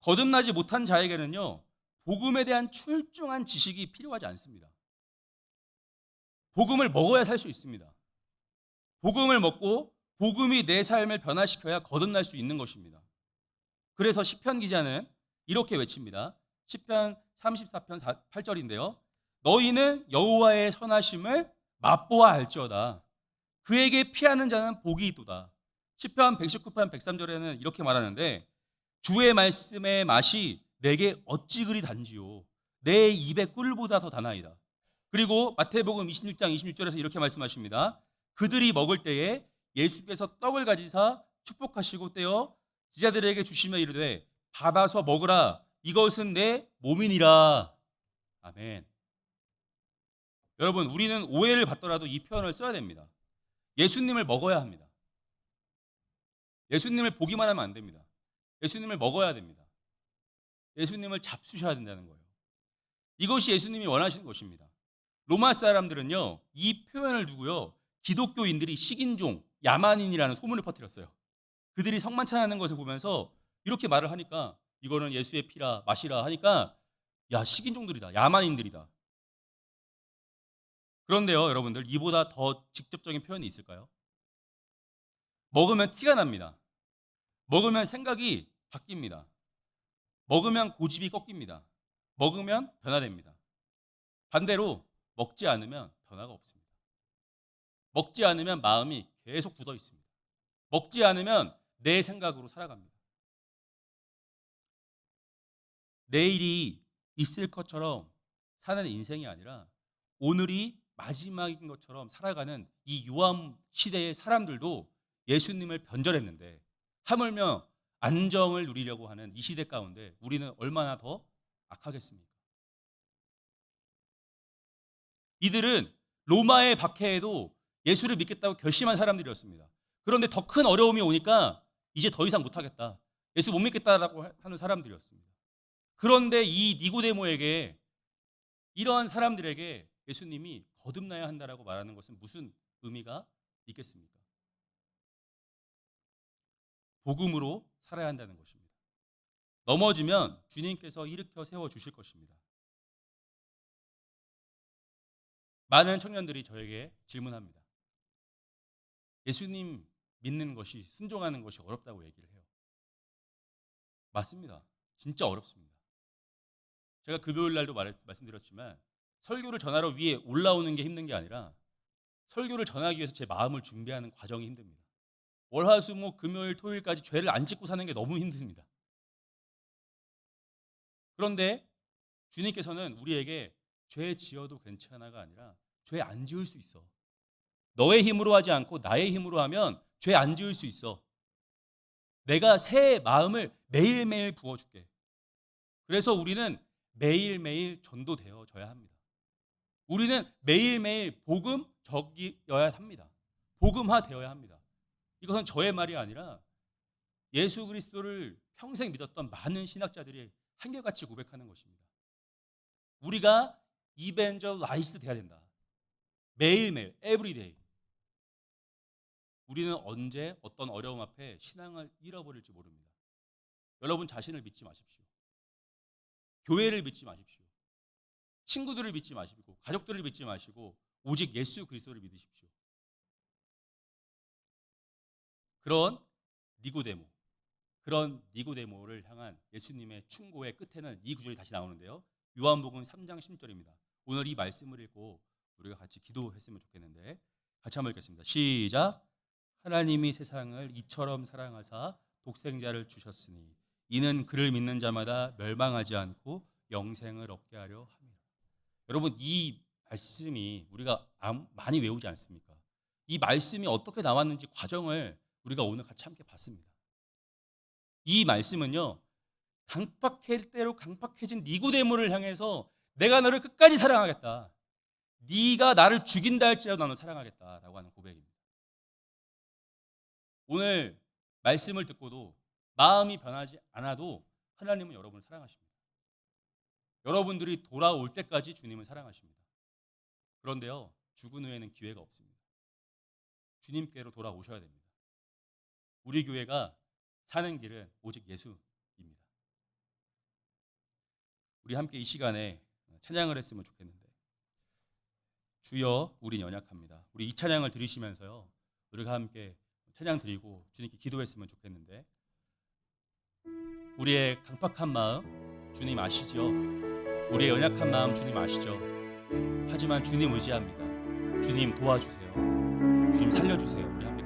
거듭나지 못한 자에게는요, 복음에 대한 출중한 지식이 필요하지 않습니다. 복음을 먹어야 살 수 있습니다. 복음을 먹고 복음이 내 삶을 변화시켜야 거듭날 수 있는 것입니다. 그래서 시편 기자는 이렇게 외칩니다. 시편 34편 8절인데요. 너희는 여호와의 선하심을 맛보아 알지어다. 그에게 피하는 자는 복이 있도다. 시편 119편 103절에는 이렇게 말하는데 주의 말씀의 맛이 내게 어찌 그리 단지요. 내 입의 꿀보다 더 다나이다. 그리고 마태복음 26장 26절에서 이렇게 말씀하십니다. 그들이 먹을 때에 예수께서 떡을 가지사 축복하시고 떼어 제자들에게 주시며 이르되 받아서 먹으라. 이것은 내 몸이니라. 아멘. 여러분, 우리는 오해를 받더라도 이 표현을 써야 됩니다. 예수님을 먹어야 합니다. 예수님을 보기만 하면 안 됩니다. 예수님을 먹어야 됩니다. 예수님을 잡수셔야 된다는 거예요. 이것이 예수님이 원하시는 것입니다. 로마 사람들은요, 이 표현을 두고요, 기독교인들이 식인종, 야만인이라는 소문을 퍼뜨렸어요. 그들이 성만찬하는 것을 보면서 이렇게 말을 하니까 이거는 예수의 피라 마시라 하니까 야, 식인종들이다, 야만인들이다. 그런데요, 여러분들, 이보다 더 직접적인 표현이 있을까요? 먹으면 티가 납니다. 먹으면 생각이 바뀝니다. 먹으면 고집이 꺾입니다. 먹으면 변화됩니다. 반대로 먹지 않으면 변화가 없습니다. 먹지 않으면 마음이 계속 굳어 있습니다. 먹지 않으면 내 생각으로 살아갑니다. 내일이 있을 것처럼 사는 인생이 아니라 오늘이 마지막인 것처럼 살아가는 이 요한 시대의 사람들도 예수님을 변절했는데 하물며 안정을 누리려고 하는 이 시대 가운데 우리는 얼마나 더 악하겠습니까? 이들은 로마의 박해에도 예수를 믿겠다고 결심한 사람들이었습니다. 그런데 더 큰 어려움이 오니까 이제 더 이상 못하겠다. 예수 못 믿겠다라고 하는 사람들이었습니다. 그런데 이 니고데모에게, 이러한 사람들에게 예수님이 거듭나야 한다라고 말하는 것은 무슨 의미가 있겠습니까? 복음으로 살아야 한다는 것입니다. 넘어지면 주님께서 일으켜 세워 주실 것입니다. 많은 청년들이 저에게 질문합니다. 예수님 믿는 것이, 순종하는 것이 어렵다고 얘기를 해요. 맞습니다. 진짜 어렵습니다. 제가 금요일 날도 말씀드렸지만 설교를 전하러 위에 올라오는 게 힘든 게 아니라 설교를 전하기 위해서 제 마음을 준비하는 과정이 힘듭니다. 월화수목 금요일 토요일까지 죄를 안 짓고 사는 게 너무 힘듭니다. 그런데 주님께서는 우리에게 죄 지어도 괜찮아가 아니라 죄 안 지을 수 있어. 너의 힘으로 하지 않고 나의 힘으로 하면 죄 안 지을 수 있어. 내가 새 마음을 매일매일 부어줄게. 그래서 우리는 매일매일 전도되어져야 합니다. 우리는 매일매일 복음적이어야 합니다. 복음화되어야 합니다. 이것은 저의 말이 아니라 예수 그리스도를 평생 믿었던 많은 신학자들이 한결같이 고백하는 것입니다. 우리가 이벤저라이스트 돼야 된다. 매일매일, 에브리데이. 우리는 언제 어떤 어려움 앞에 신앙을 잃어버릴지 모릅니다. 여러분 자신을 믿지 마십시오. 교회를 믿지 마십시오. 친구들을 믿지 마시고 가족들을 믿지 마시고 오직 예수 그리스도를 믿으십시오. 그런 니고데모를 향한 예수님의 충고의 끝에는 이 구절이 다시 나오는데요. 요한복음 3장 16절입니다. 오늘 이 말씀을 읽고 우리가 같이 기도했으면 좋겠는데 같이 한번 읽겠습니다. 시작. 하나님이 세상을 이처럼 사랑하사 독생자를 주셨으니 이는 그를 믿는 자마다 멸망하지 않고 영생을 얻게 하려 함이라. 여러분, 이 말씀이 우리가 많이 외우지 않습니까? 이 말씀이 어떻게 나왔는지 과정을 우리가 오늘 같이 함께 봤습니다. 이 말씀은요, 강팍할 대로 강팍해진 니고데모를 향해서 내가 너를 끝까지 사랑하겠다. 네가 나를 죽인다 할지라도 나는 사랑하겠다라고 하는 고백입니다. 오늘 말씀을 듣고도 마음이 변하지 않아도 하나님은 여러분을 사랑하십니다. 여러분들이 돌아올 때까지 주님을 사랑하십니다. 그런데요, 죽은 후에는 기회가 없습니다. 주님께로 돌아오셔야 됩니다. 우리 교회가 사는 길은 오직 예수입니다. 우리 함께 이 시간에 찬양을 했으면 좋겠는데, 주여 우린 연약합니다. 우리 이 찬양을 들으시면서요, 우리가 함께 찬양 드리고 주님께 기도했으면 좋겠는데, 우리의 강팍한 마음 주님 아시죠? 우리의 연약한 마음 주님 아시죠? 하지만 주님 의지합니다. 주님 도와주세요. 주님 살려주세요. 우리 함께